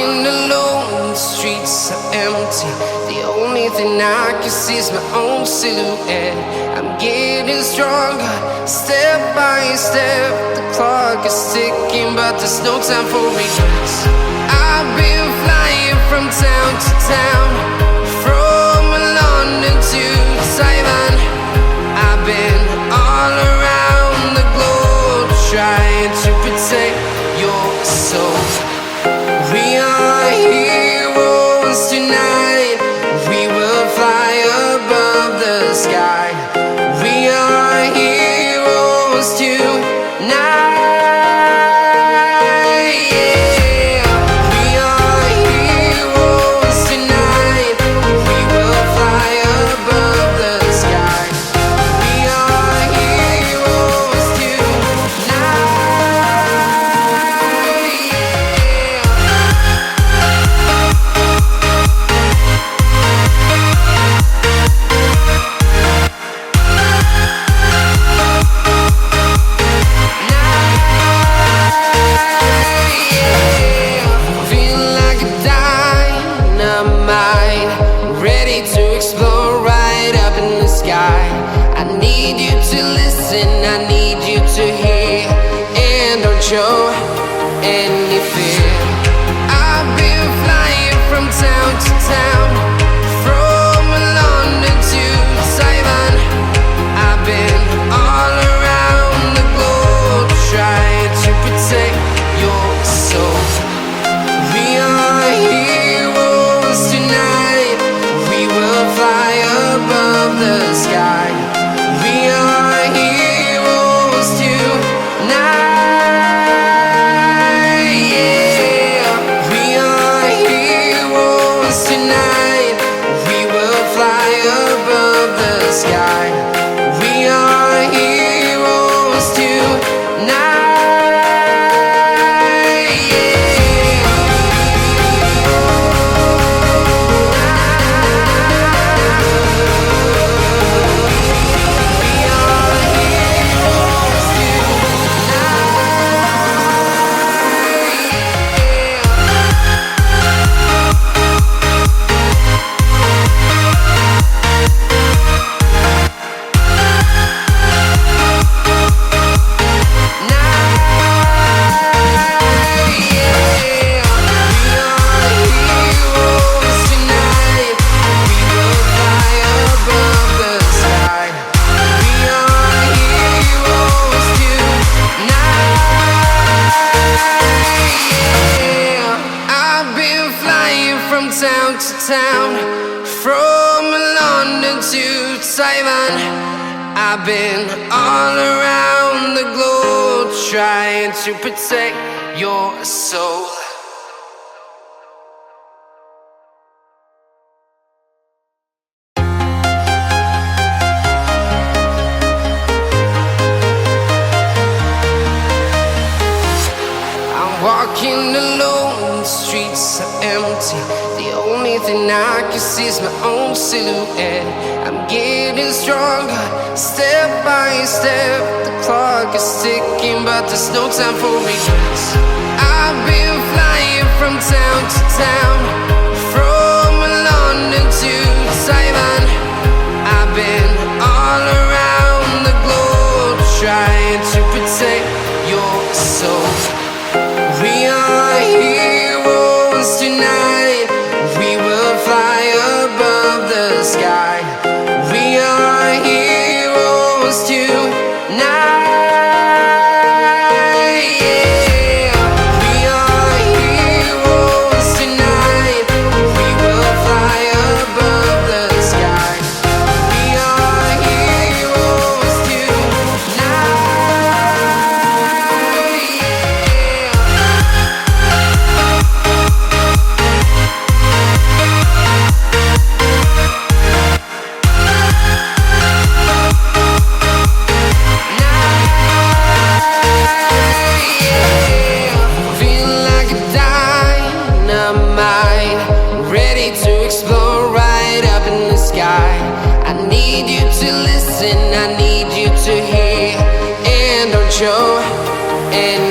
walking alone, the streets are empty. The only thing I can see is my own silhouette. I'm getting stronger, step by step. The clock is ticking, but there's no time for regrets. I've been flying from town to town, from London to Taiwan. I've been all around the globe, trying to protect your soul. We are heroes tonight. We will fly above the sky. We are heroes tonight. Yeah. We are heroes tonight. We will fly above the sky. We are heroes tonight. I need you to listen, I need you to hear, and don't show any fear. I've been flying from town to town, from London to Taiwan. I've been all around the globe, trying to protect your soul. We are heroes tonight. We will fly above the sky. We are heroes tonight. Yeah. We are heroes tonight. We will fly above the sky. We are heroes tonight. Town to town, from London to Taiwan. I've been all around the globe, trying to protect your soul. I'm walking alone, the streets are empty. The only thing I can see is my own silhouette. I'm getting stronger, step by step. The clock is ticking, but there's no time for regrets. I've been flying from town to town, from London to Taiwan. I've been all around the globe, trying to protect your soul. We are heroes tonight. We will fly above the sky. We are heroes tonight. Yeah. We are heroes tonight. We will fly above the sky. We are heroes tonight. I need you to listen, I need you to hear, and don't show any